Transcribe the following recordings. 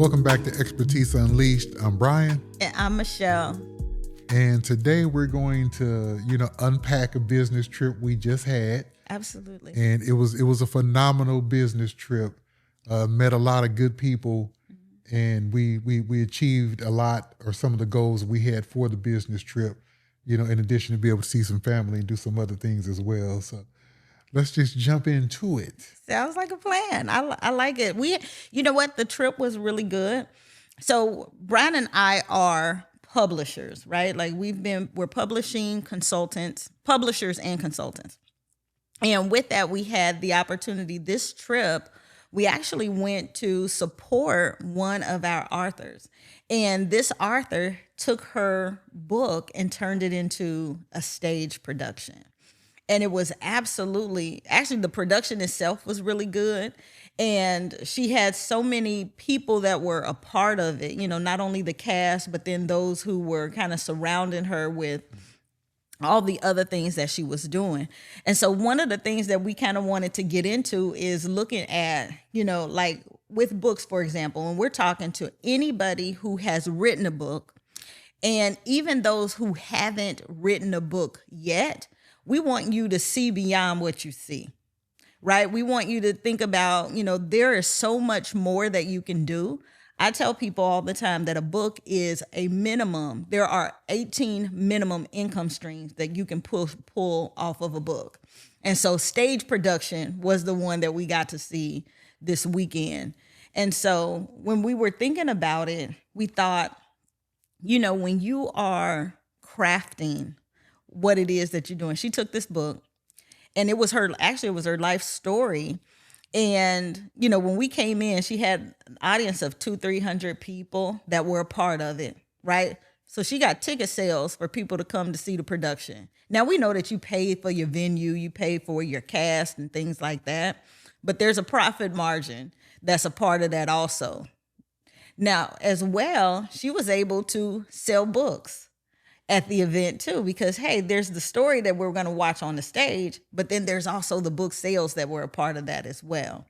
Welcome back to Expertise Unleashed. I'm Brian. And I'm Michelle. And today we're going to, unpack a business trip we just had. Absolutely. And it was a phenomenal business trip. Met a lot of good people, and we achieved a lot, or some of the goals we had for the business trip, in addition to be able to see some family and do some other things as well. So let's just jump into it. Sounds like a plan. I like it. You know what? The trip was really good. So Brian and I are publishers, right? Like we're publishing consultants, publishers and consultants. And with that, we had the opportunity this trip. We actually went to support one of our authors. And this author took her book and turned it into a stage production. And it was actually the production itself was really good. And she had so many people that were a part of it, not only the cast, but then those who were kind of surrounding her with all the other things that she was doing. And so one of the things that we kind of wanted to get into is looking at, like with books, for example, when we're talking to anybody who has written a book, and even those who haven't written a book yet, we want you to see beyond what you see, right? We want you to think about, there is so much more that you can do. I tell people all the time that a book is a minimum. There are 18 minimum income streams that you can pull off of a book. And so stage production was the one that we got to see this weekend. And so when we were thinking about it, we thought, when you are crafting what it is that you're doing. She took this book, and it was her life story. And, when we came in, she had an audience of 200-300 people that were a part of it, right? So she got ticket sales for people to come to see the production. Now, we know that you pay for your venue, you pay for your cast and things like that, but there's a profit margin that's a part of that also. Now, as well, she was able to sell books at the event too, because hey, there's the story that we're going to watch on the stage, but then there's also the book sales that were a part of that as well.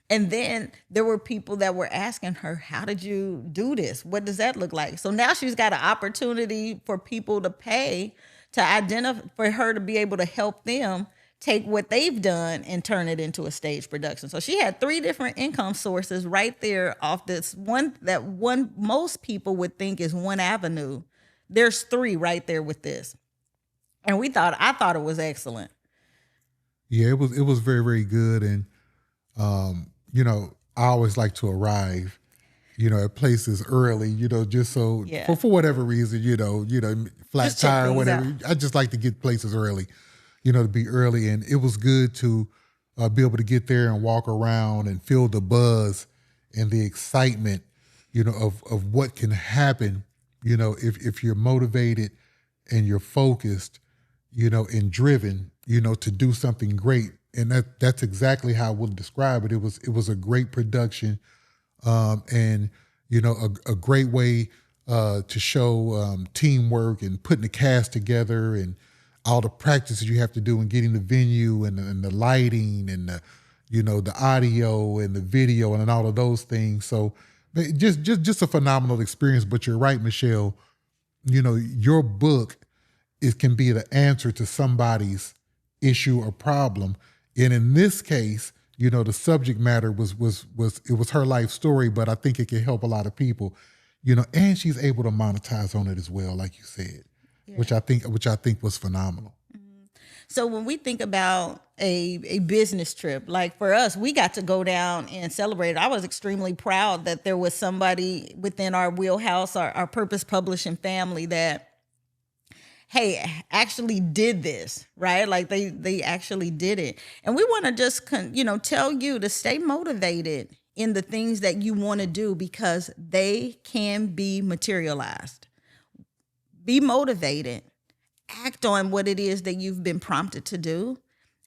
And then there were people that were asking her, how did you do this? What does that look like? So now she's got an opportunity for people to pay to identify, for her to be able to help them take what they've done and turn it into a stage production. So she had 3 different income sources right there off this one most people would think is one avenue. There's 3 right there with this. And I thought it was excellent. Yeah, it was very, very good. And, I always like to arrive, at places early, just so for whatever reason, flat Just check tire or things whatever. out. I just like to get places early, to be early. And it was good to be able to get there and walk around and feel the buzz and the excitement, of what can happen. If you're motivated and you're focused, and driven, to do something great. And that's exactly how I would describe it. It was a great production, and, a great way to show teamwork and putting the cast together and all the practices you have to do in getting the venue and the lighting and the audio and the video and all of those things. So just a phenomenal experience. But you're right, Michelle, your book can be the answer to somebody's issue or problem. And in this case, the subject matter was her life story, but I think it can help a lot of people, and she's able to monetize on it as well, like you said, which I think was phenomenal. So when we think about a business trip, like for us, we got to go down and celebrate. I was extremely proud that there was somebody within our wheelhouse, our Purpose Publishing family that, hey, actually did this, right? Like they actually did it. And we want to just, tell you to stay motivated in the things that you want to do, because they can be materialized. Be motivated. Act on what it is that you've been prompted to do,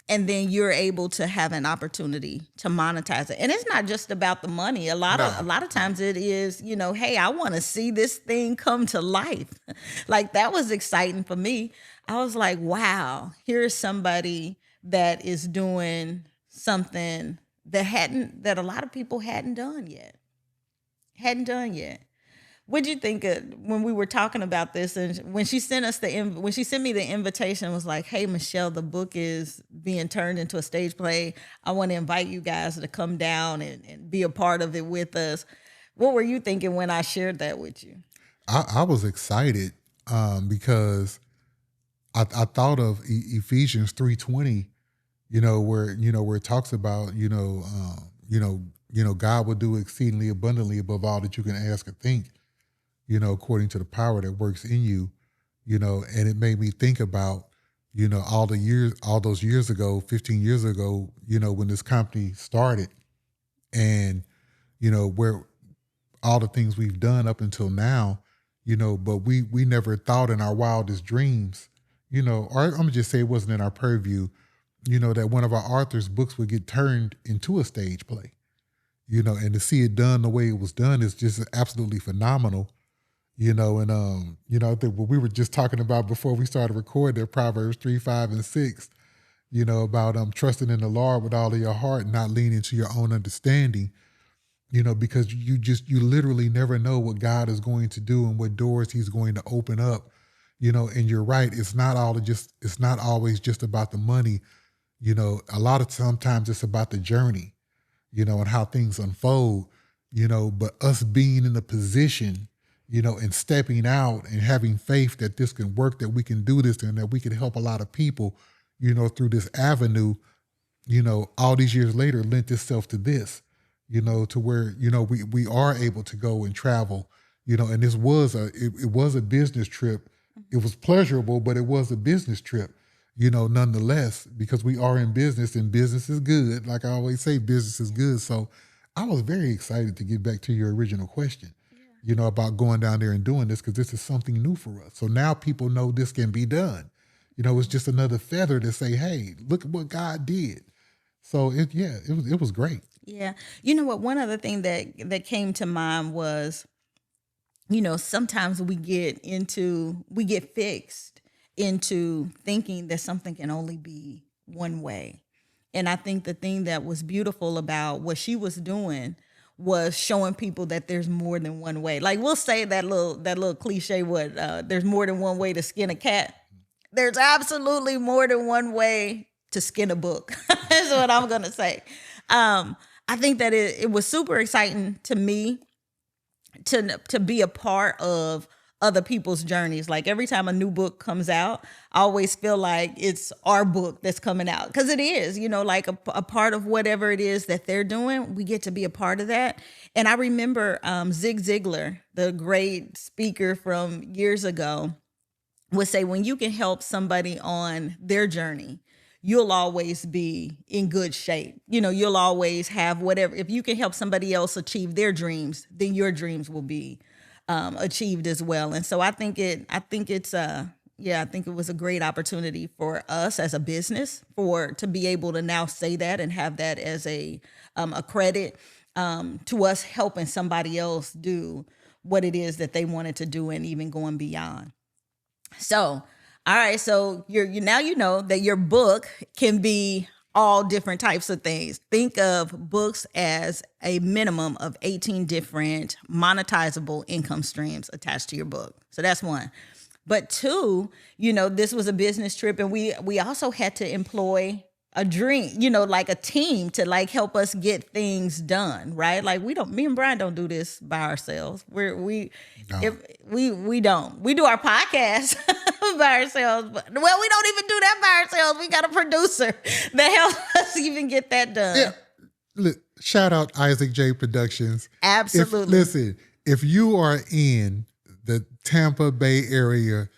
and then you're able to have an opportunity to monetize it. And it's not just about the money. A lot of times it is, hey, I want to see this thing come to life. Like that was exciting for me. I was like, wow, here's somebody that is doing something that a lot of people hadn't done yet. Hadn't done yet. What'd you think of when we were talking about this? And when she sent us when she sent me the invitation, was like, "Hey, Michelle, the book is being turned into a stage play. I want to invite you guys to come down and be a part of it with us." What were you thinking when I shared that with you? I was excited because I thought of Ephesians 3:20, where it talks about God will do exceedingly abundantly above all that you can ask or think, according to the power that works in you, and it made me think about, all those years ago, 15 years ago, when this company started, and, where all the things we've done up until now, but we never thought in our wildest dreams, or I'm gonna just say it wasn't in our purview, that one of our authors' books would get turned into a stage play, and to see it done the way it was done is just absolutely phenomenal. And I think what we were just talking about before we started recording, that Proverbs 3, 5, and 6, about trusting in the Lord with all of your heart, not leaning to your own understanding, because you literally never know what God is going to do and what doors He's going to open up, and you're right, it's not always just about the money, sometimes it's about the journey, and how things unfold, but us being in a position, and stepping out and having faith that this can work, that we can do this, and that we can help a lot of people, through this avenue, all these years later lent itself to this, to where, we are able to go and travel, and this was it was a business trip. It was pleasurable, but it was a business trip, nonetheless, because we are in business, and business is good. Like I always say, business is good. So I was very excited to get back to your original question, about going down there and doing this, because this is something new for us. So now people know this can be done. It's just another feather to say, hey, look at what God did. So it was great. Yeah. You know what? One other thing that came to mind was, sometimes we get fixed into thinking that something can only be one way. And I think the thing that was beautiful about what she was doing was showing people that there's more than one way. Like we'll say that little cliche, there's more than one way to skin a cat. There's absolutely more than one way to skin a book. That's what I'm going to say. I think that it was super exciting to me to be a part of other people's journeys. Like every time a new book comes out, I always feel like it's our book that's coming out, because it is, like a part of whatever it is that they're doing, we get to be a part of that. And I remember Zig Ziglar, the great speaker from years ago, would say, when you can help somebody on their journey, you'll always be in good shape. You'll always have whatever. If you can help somebody else achieve their dreams, then your dreams will be achieved as well. And so I think it was a great opportunity for us as a business to be able to now say that and have that as a credit to us helping somebody else do what it is that they wanted to do, and even going beyond. So, all right. So now you know that your book can be all different types of things. Think of books as a minimum of 18 different monetizable income streams attached to your book. So that's one. But two, this was a business trip, and we also had to employ a dream, like a team to like help us get things done, right? Like me and Brian don't do this by ourselves. We don't. We do our podcast by ourselves. But, well, we don't even do that by ourselves. We got a producer that helps us even get that done. Yeah. Look, shout out Isaac J Productions. Absolutely. If you are in the Tampa Bay area,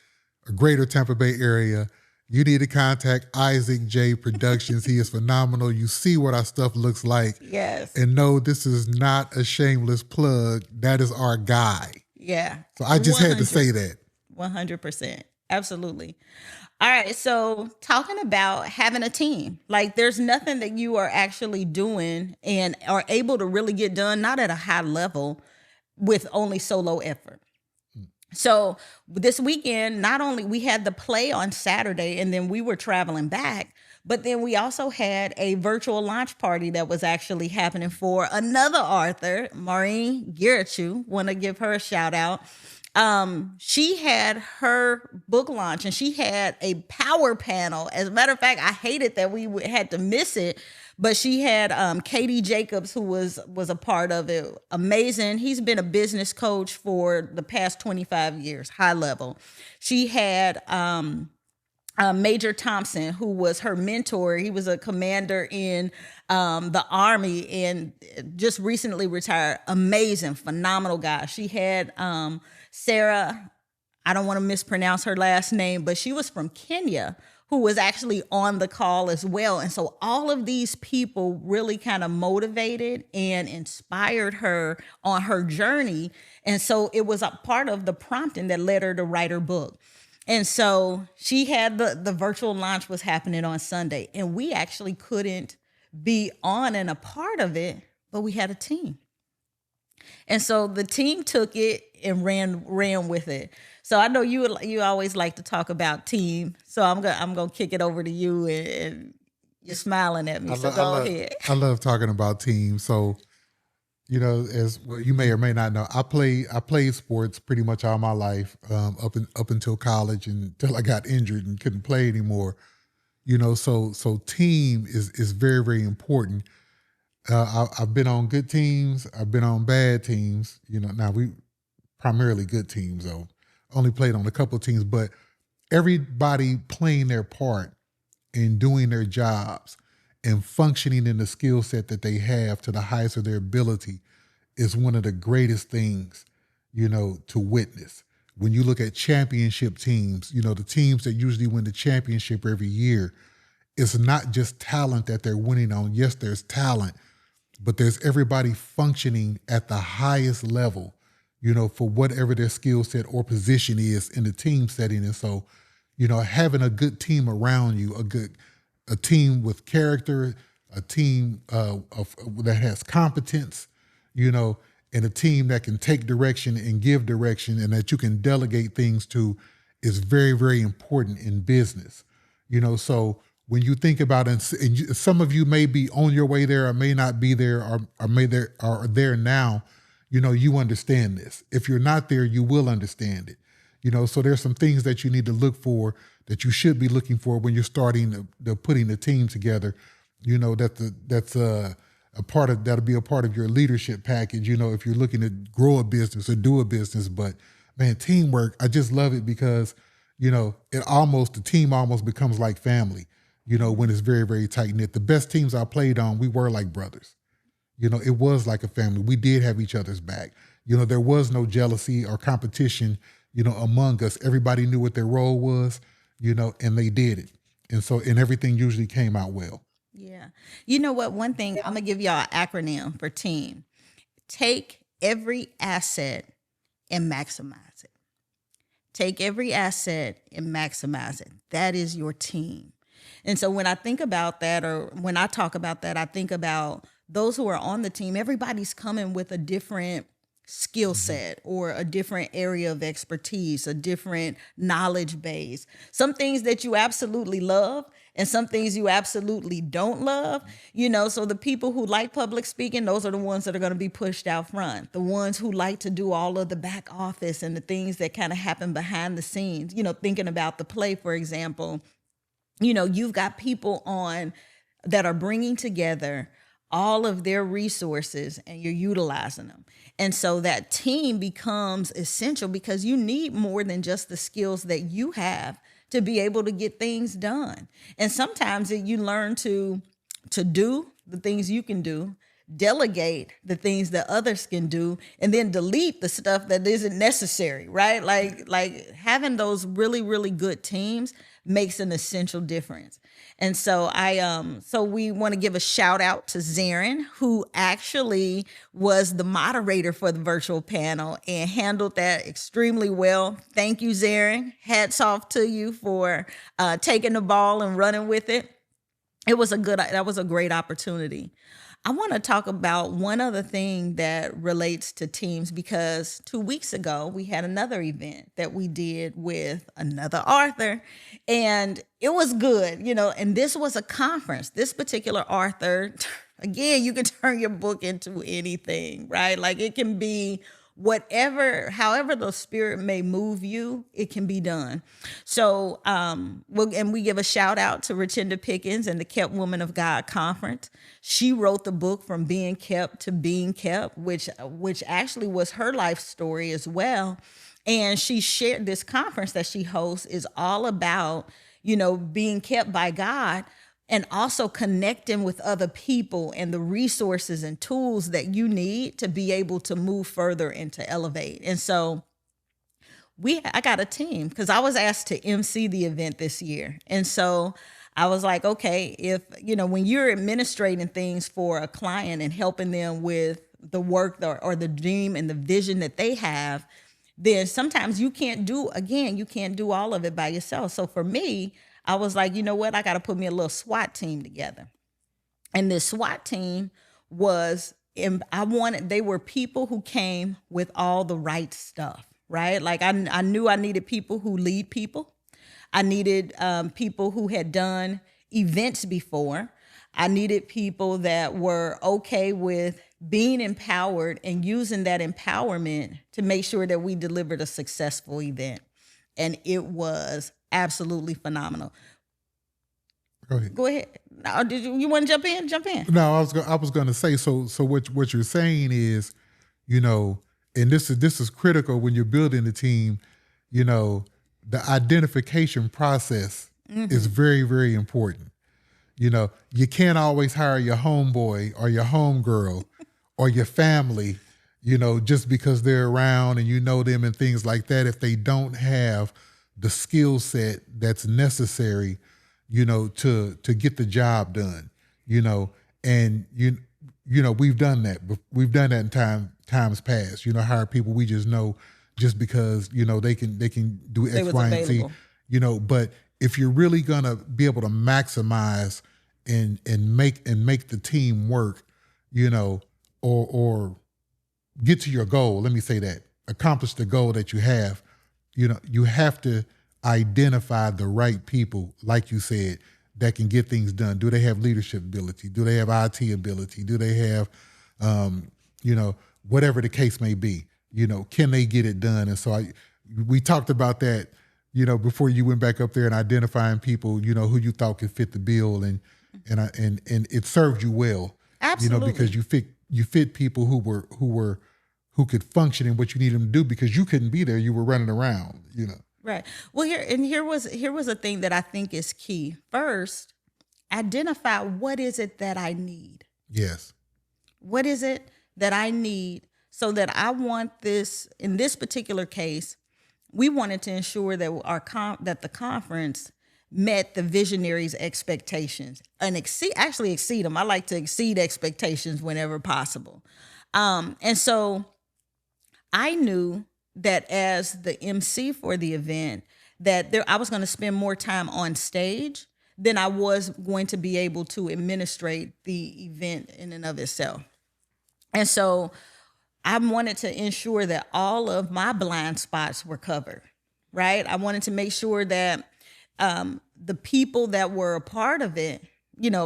or greater Tampa Bay area, you need to contact Isaac J Productions. He is phenomenal. You see what our stuff looks like. Yes. And no, this is not a shameless plug. That is our guy. Yeah. So I just had to say that. 100%. Absolutely. All right. So talking about having a team, like there's nothing that you are actually doing and are able to really get done, not at a high level, with only solo effort. So this weekend, not only we had the play on Saturday and then we were traveling back, But then we also had a virtual launch party that was actually happening for another author, Maureen Girachu. Want to give her a shout out. She had her book launch and she had a power panel. As a matter of fact, I hated that we had to miss it, but she had Katie Jacobs, who was a part of it. Amazing. He's been a business coach for the past 25 years, high level. She had Major Thompson, who was her mentor. He was a commander in the Army and just recently retired. Amazing, phenomenal guy. She had Sarah, I don't want to mispronounce her last name, but she was from Kenya, who was actually on the call as well. And so all of these people really kind of motivated and inspired her on her journey. And so it was a part of the prompting that led her to write her book. And so she had the virtual launch was happening on Sunday, and we actually couldn't be on and a part of it, but we had a team. And so the team took it and ran with it. So I know you always like to talk about team. So I'm gonna kick it over to you, and you're smiling at me. Go ahead. I love talking about teams. So, as well, you may or may not know, I played sports pretty much all my life, up until college, until I got injured and couldn't play anymore. So team is very, very important. I've been on good teams. I've been on bad teams. Now we primarily good teams though. Only played on a couple of teams, but everybody playing their part and doing their jobs and functioning in the skill set that they have to the highest of their ability is one of the greatest things, to witness. When you look at championship teams, the teams that usually win the championship every year, it's not just talent that they're winning on. Yes, there's talent, but there's everybody functioning at the highest level, for whatever their skill set or position is in the team setting. And so, having a good team around you, a team with character, a team that has competence, and a team that can take direction and give direction and that you can delegate things to is very, very important in business. So when you think about it, and some of you may be on your way there or may not be there or there now, you understand this. If you're not there, you will understand it. So there's some things that you need to look for, that you should be looking for when you're starting the putting the team together. That'll be a part of your leadership package. If you're looking to grow a business or do a business. But man, teamwork, I just love it because the team almost becomes like family. When it's very, very tight knit. The best teams I played on, we were like brothers. It was like a family. We did have each other's back. There was no jealousy or competition, among us. Everybody knew what their role was, and they did it. And everything usually came out well. Yeah. You know what? One thing, I'm going to give y'all an acronym for team. Take every asset and maximize it. Take every asset and maximize it. That is your team. And so when I think about that, or when I talk about that, I think about those who are on the team. Everybody's coming with a different skill set or a different area of expertise, a different knowledge base. Some things that you absolutely love and some things you absolutely don't love. So the people who like public speaking, those are the ones that are going to be pushed out front. The ones who like to do all of the back office and the things that kind of happen behind the scenes, thinking about the play, for example. You've got people on that are bringing together all of their resources and you're utilizing them. And so that team becomes essential because you need more than just the skills that you have to be able to get things done. And sometimes you learn to do the things you can do, delegate the things that others can do, and then delete the stuff that isn't necessary, right? Like having those really, really good teams makes an essential difference. And so so we want to give a shout out to Zarin, who actually was the moderator for the virtual panel and handled that extremely well. Thank you, Zarin. Hats off to you for taking the ball and running with it. that was a great opportunity. I want to talk about one other thing that relates to teams, because 2 weeks ago we had another event that we did with another author, and it was good, and this was a conference. This particular author, again, you can turn your book into anything, right? Like, it can be however the spirit may move you, it can be done. So, we give a shout out to Richenda Pickens and the Kept Woman of God Conference. She wrote the book From Being Kept to Being Kept, which actually was her life story as well. And she shared, this conference that she hosts is all about, being kept by God, and also connecting with other people and the resources and tools that you need to be able to move further and to elevate. And so I got a team, because I was asked to MC the event this year. And so I was like, okay, if, when you're administrating things for a client and helping them with the work or the dream and the vision that they have, then sometimes you can't do all of it by yourself. So for me, I was like, you know what? I got to put me a little SWAT team together. And this SWAT team they were people who came with all the right stuff, right? Like, I knew I needed people who lead people. I needed people who had done events before. I needed people that were okay with being empowered and using that empowerment to make sure that we delivered a successful event. And it was absolutely phenomenal. Go ahead. Now, did you want to jump in? Jump in. No, I was going to say, so what you're saying is, and this is critical when you're building the team. The identification process is very, very important. You can't always hire your homeboy or your homegirl or your family, just because they're around and you know them and things like that, if they don't have the skill set that's necessary, to get the job done, and we've done that. We've done that in times past, hire people we just know just because, they can do X, Y, and Z, but if you're really gonna be able to maximize and make the team work, or get to your goal, let me say that, accomplish the goal that you have, you have to identify the right people, like you said, that can get things done. Do they have leadership ability? Do they have IT ability? Do they have, whatever the case may be, can they get it done? And so we talked about that, before you went back up there, and identifying people, who you thought could fit the bill, and it served you well. Absolutely. Because you fit people who could function in what you need them to do, because you couldn't be there. You were running around, Right. Well, here was a thing that I think is key. First, identify, what is it that I need? Yes. What is it that I need, so that I want this, in this particular case, we wanted to ensure that that the conference met the visionaries' expectations and exceed them. I like to exceed expectations whenever possible. And so I knew that as the MC for the event, that I was going to spend more time on stage than I was going to be able to administrate the event in and of itself. And so I wanted to ensure that all of my blind spots were covered, right? I wanted to make sure that the people that were a part of it,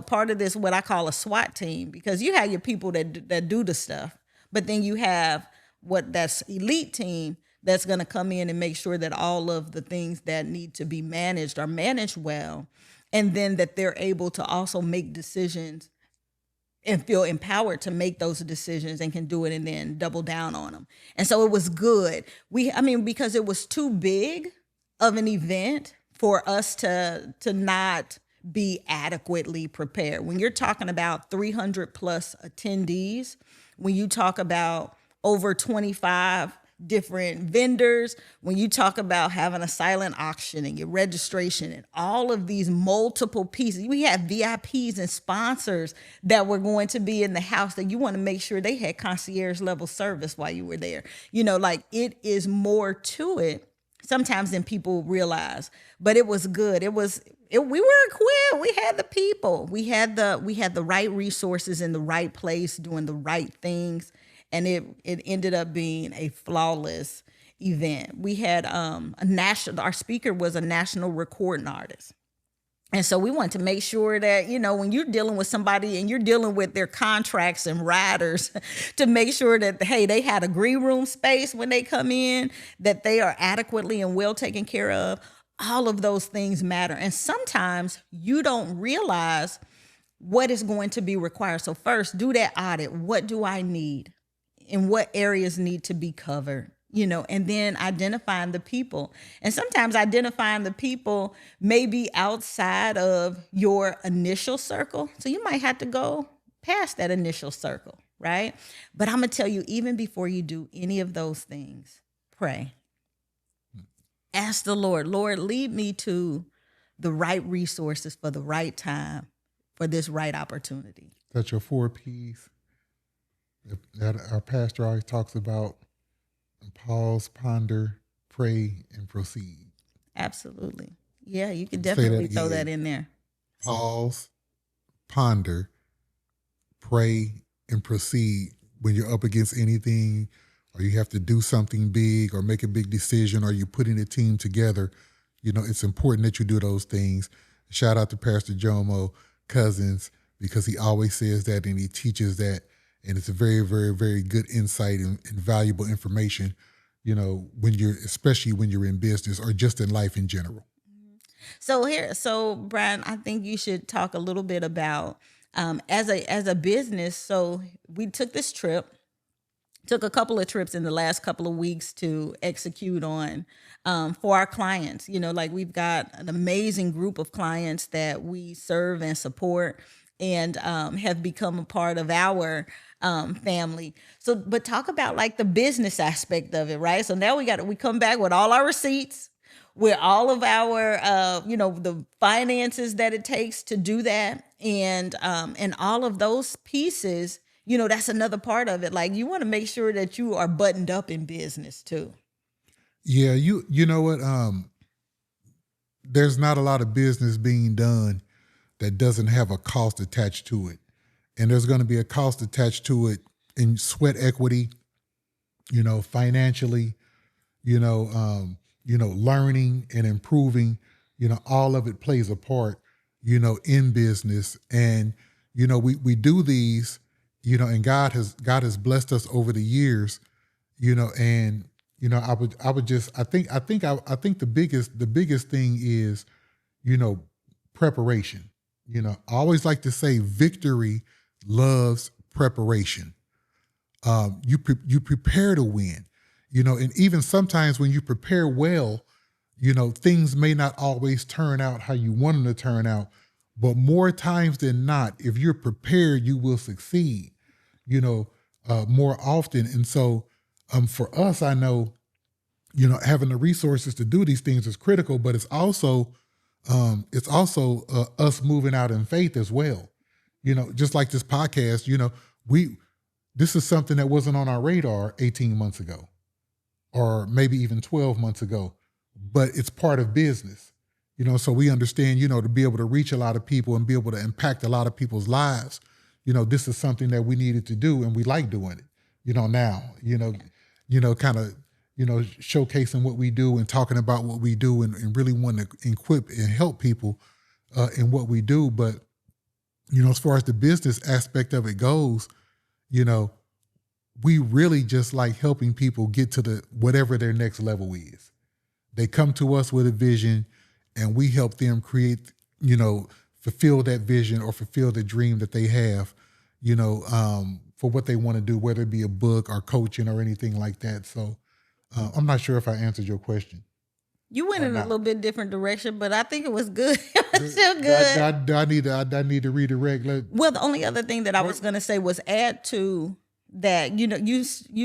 part of this, what I call a SWAT team, because you have your people that do the stuff, but then you have that's elite team that's going to come in and make sure that all of the things that need to be managed are managed well, and then that they're able to also make decisions and feel empowered to make those decisions and can do it and then double down on them. And so it was good. Because it was too big of an event for us to not be adequately prepared. When you're talking about 300 plus attendees, when you talk about over 25 different vendors, when you talk about having a silent auction and your registration and all of these multiple pieces, we have VIPs and sponsors that were going to be in the house that you want to make sure they had concierge level service while you were there. It is more to it sometimes than people realize, but it was good. we were equipped. We had the people. We had the right resources in the right place, doing the right things, and it ended up being a flawless event. We had a national. Our speaker was a national recording artist. And so we want to make sure that, when you're dealing with somebody and you're dealing with their contracts and riders, to make sure that, hey, they had a green room space when they come in, that they are adequately and well taken care of. All of those things matter. And sometimes you don't realize what is going to be required. So first, do that audit. What do I need? And what areas need to be covered? And then identifying the people. And sometimes identifying the people may be outside of your initial circle. So you might have to go past that initial circle, right? But I'm going to tell you, even before you do any of those things, pray. Ask the Lord, lead me to the right resources for the right time for this right opportunity. That's your 4 P's that our pastor always talks about. Pause, ponder, pray, and proceed. Absolutely. Yeah, you could definitely throw that in there. Pause, ponder, pray, and proceed. When you're up against anything, or you have to do something big or make a big decision, or you're putting a team together, it's important that you do those things. Shout out to Pastor Jomo Cousins, because he always says that and he teaches that. And it's a very, very, very good insight and valuable information, especially when you're in business or just in life in general. So Brian, I think you should talk a little bit about as a business. So we took this trip, took a couple of trips in the last couple of weeks to execute on for our clients. Like we've got an amazing group of clients that we serve and support and have become a part of our family. So, but talk about like the business aspect of it, right? So now we come back with all our receipts, with all of our, the finances that it takes to do that. And all of those pieces, that's another part of it. Like you want to make sure that you are buttoned up in business too. Yeah. You know what? There's not a lot of business being done that doesn't have a cost attached to it. And there's going to be a cost attached to it in sweat equity, financially, learning and improving, all of it plays a part, in business. And, we do these, and God has blessed us over the years, and, I think the biggest thing is, preparation. I always like to say victory loves preparation. You prepare to win, and even sometimes when you prepare well, things may not always turn out how you want them to turn out, but more times than not, if you're prepared, you will succeed, more often. And so for us, I know, having the resources to do these things is critical, but it's also us moving out in faith as well. Just like this podcast, this is something that wasn't on our radar 18 months ago, or maybe even 12 months ago, but it's part of business, so we understand, to be able to reach a lot of people and be able to impact a lot of people's lives, this is something that we needed to do and we like doing it, now, kind of, showcasing what we do and talking about what we do and really wanting to equip and help people in what we do. But, as far as the business aspect of it goes, we really just like helping people get to whatever their next level is. They come to us with a vision and we help them create, fulfill that vision or fulfill the dream that they have, for what they want to do, whether it be a book or coaching or anything like that. So I'm not sure if I answered your question. You went in a little bit different direction, but I think it was good. It was still good. I need to redirect. Well, the only other thing that I was going to say was add to that, you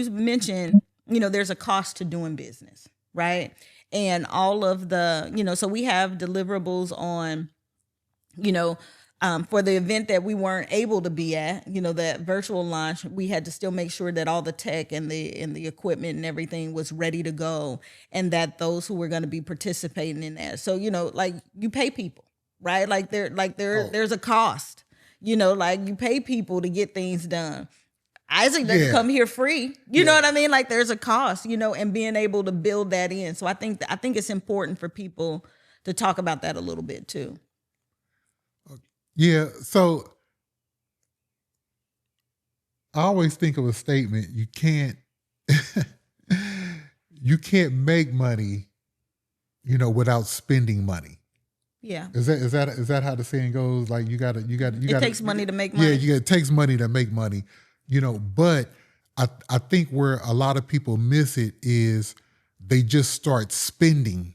mentioned, there's a cost to doing business, right? And all of the, so we have deliverables on, for the event that we weren't able to be at, that virtual launch, we had to still make sure that all the tech and the equipment and everything was ready to go, and that those who were going to be participating in that. So, like you pay people, right? There's a cost. Like you pay people to get things done. Isaac doesn't come here free. You know what I mean? Like there's a cost, and being able to build that in. So I think it's important for people to talk about that a little bit too. Yeah. So I always think of a statement: you can't make money, without spending money. Yeah. Is that how the saying goes? Like you gotta. It takes money to make money. Yeah, it takes money to make money. But I think where a lot of people miss it is they just start spending.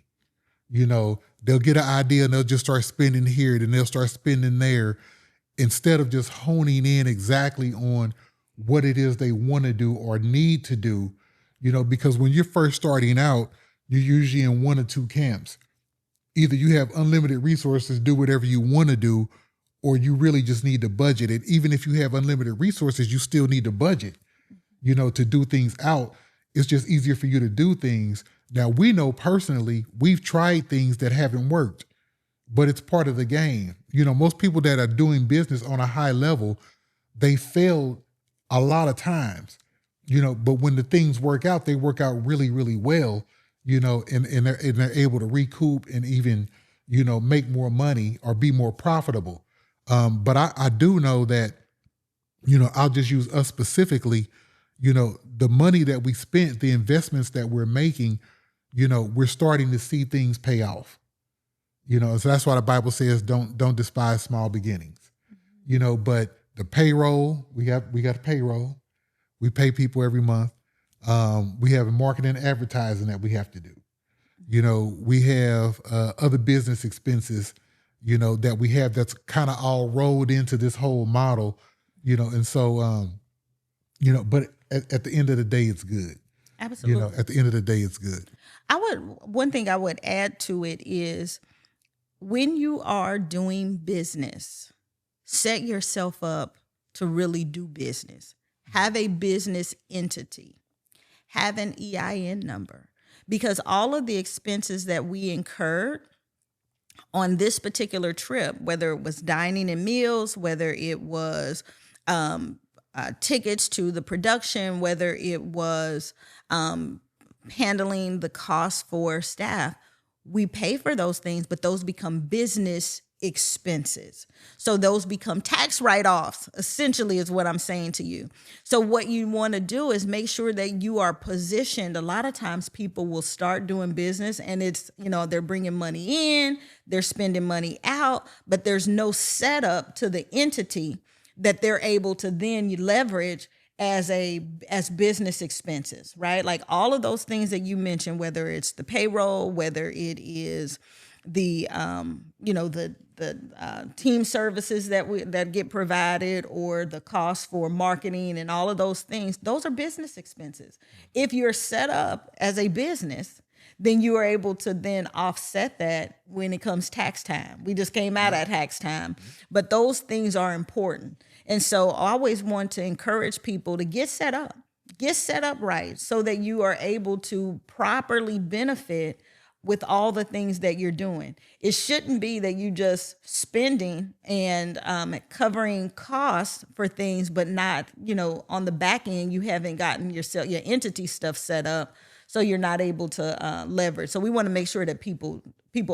They'll get an idea and they'll just start spending here, then they'll start spending there, instead of just honing in exactly on what it is they want to do or need to do. Because when you're first starting out, you're usually in one or two camps. Either you have unlimited resources, do whatever you want to do, or you really just need to budget it. Even if you have unlimited resources, you still need to budget, to do things out. It's just easier for you to do things. Now, we know personally, we've tried things that haven't worked, but it's part of the game. Most people that are doing business on a high level, they failed a lot of times, but when the things work out, they work out really, really well, and they're able to recoup and even, make more money or be more profitable. But I do know that, I'll just use us specifically, the money that we spent, the investments that we're making, we're starting to see things pay off. So that's why the Bible says don't despise small beginnings. But the payroll, we got a payroll. We pay people every month. We have marketing and advertising that we have to do. We have other business expenses, that we have that's kind of all rolled into this whole model, and so, but at the end of the day, it's good. Absolutely. At the end of the day, it's good. One thing I would add to it is when you are doing business, set yourself up to really do business. Have a business entity. Have an EIN number. Because all of the expenses that we incurred on this particular trip, whether it was dining and meals, whether it was tickets to the production, whether it was handling the cost for staff, we pay for those things, but those become business expenses. So those become tax write-offs, essentially is what I'm saying to you. So what you want to do is make sure that you are positioned. A lot of times people will start doing business and it's, they're bringing money in, they're spending money out, but there's no setup to the entity that they're able to then leverage as business expenses, right? Like all of those things that you mentioned, whether it's the payroll, whether it is the team services that get provided, or the cost for marketing and all of those things, those are business expenses. If you're set up as a business, then you are able to then offset that when it comes tax time. We just came out at tax time, but those things are important. And so I always want to encourage people to get set up right so that you are able to properly benefit with all the things that you're doing. It shouldn't be that you just spending and covering costs for things, but not, on the back end, you haven't gotten your entity stuff set up. So you're not able to leverage. So we want to make sure that people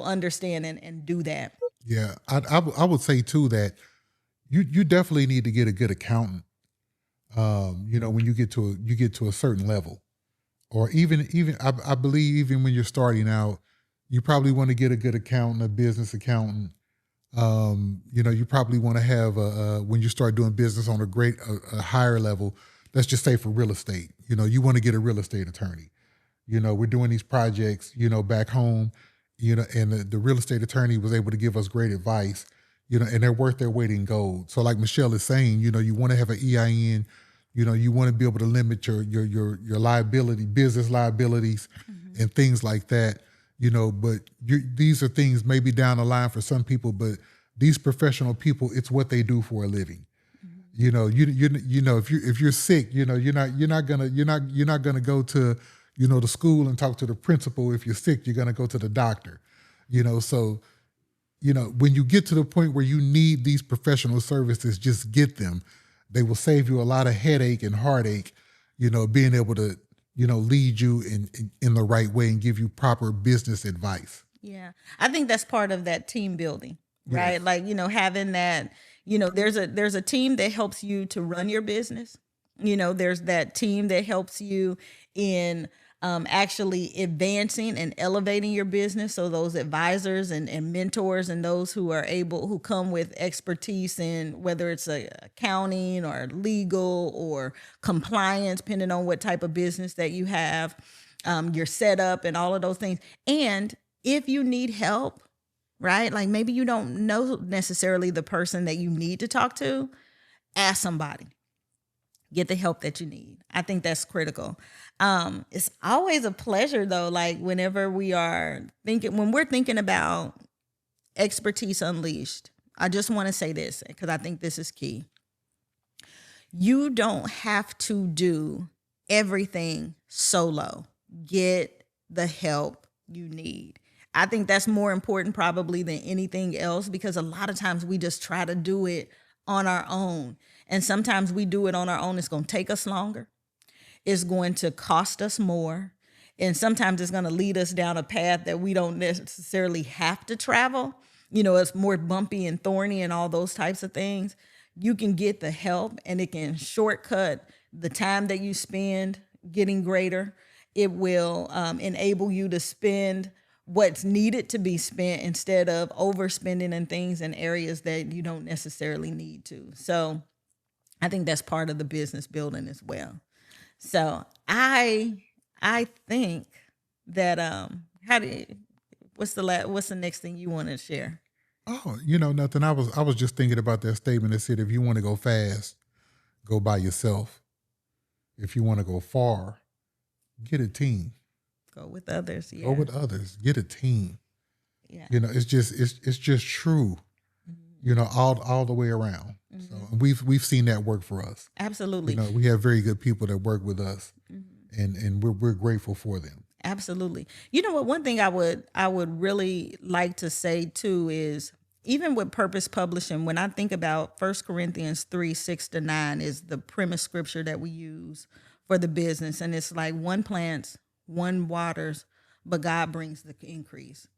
understand and do that. Yeah, I would say too that you definitely need to get a good accountant. When you get to a certain level, or even I believe even when you're starting out, you probably want to get a good accountant, a business accountant. You probably want to have when you start doing business on a higher level. Let's just say for real estate, you want to get a real estate attorney. We're doing these projects, back home, and the real estate attorney was able to give us great advice, and they're worth their weight in gold. So like Michelle is saying, you want to have an EIN, you want to be able to limit your liability, business liabilities, and things like that, but these are things maybe down the line for some people, but these professional people, it's what they do for a living. If you're sick, you're not gonna go to the school and talk to the principal. If you're sick, you're gonna go to the doctor. So when you get to the point where you need these professional services, just get them. They will save you a lot of headache and heartache, being able to, lead you in the right way and give you proper business advice. Yeah. I think that's part of that team building, right? Yes. Like, having that, there's a team that helps you to run your business. There's that team that helps you in actually advancing and elevating your business. So those advisors and mentors and those who come with expertise in whether it's accounting or legal or compliance, depending on what type of business that you have, your setup and all of those things. And if you need help, right? Like maybe you don't know necessarily the person that you need to talk to, ask somebody. Get the help that you need. I think that's critical. It's always a pleasure though, like whenever when we're thinking about expertise unleashed, I just want to say this because I think this is key. You don't have to do everything solo. Get the help you need. I think that's more important probably than anything else because a lot of times we just try to do it on our own. And sometimes we do it on our own. It's going to take us longer. It's going to cost us more. And sometimes it's going to lead us down a path that we don't necessarily have to travel. It's more bumpy and thorny and all those types of things. You can get the help and it can shortcut the time that you spend getting greater. It will enable you to spend what's needed to be spent instead of overspending in things in areas that you don't necessarily need to. So I think that's part of the business building as well. So I think that what's the next thing you want to share? Oh, nothing. I was just thinking about that statement that said if you want to go fast, go by yourself. If you want to go far, get a team. Go with others. Yeah. Go with others. Get a team. Yeah. It's just true. All the way around. Mm-hmm. So we've seen that work for us. Absolutely. We have very good people that work with us, and we're grateful for them. Absolutely. You know what? One thing I would really like to say too is even with Purpose Publishing, when I think about 1 Corinthians 3:6-9 is the premise scripture that we use for the business, and it's like one plants, one waters, but God brings the increase.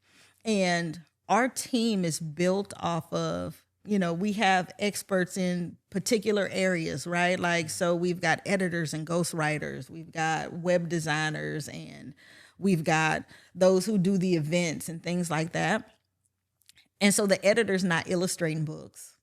And our team is built off of, we have experts in particular areas, right? Like, so we've got editors and ghostwriters, we've got web designers, and we've got those who do the events and things like that. And so the editor's not illustrating books.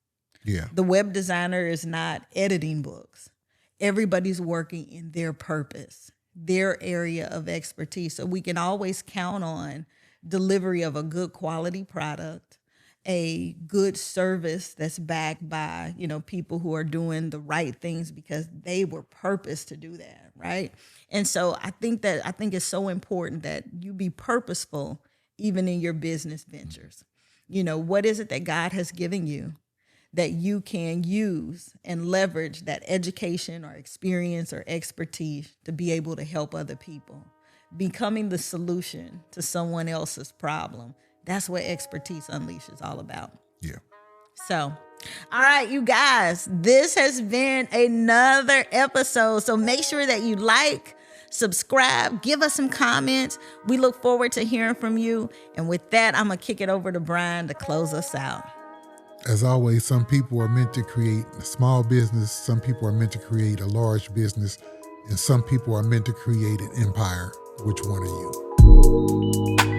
Yeah. The web designer is not editing books. Everybody's working in their purpose, their area of expertise. So we can always count on delivery of a good quality product, a good service that's backed by, people who are doing the right things because they were purposed to do that, right? And so I think it's so important that you be purposeful even in your business ventures. What is it that God has given you that you can use and leverage that education or experience or expertise to be able to help other people? Becoming the solution to someone else's problem. That's what Expertise Unleashed is all about. Yeah. So, all right, you guys, this has been another episode. So make sure that you like, subscribe, give us some comments. We look forward to hearing from you. And with that, I'm going to kick it over to Brian to close us out. As always, some people are meant to create a small business. Some people are meant to create a large business. And some people are meant to create an empire. Which one are you?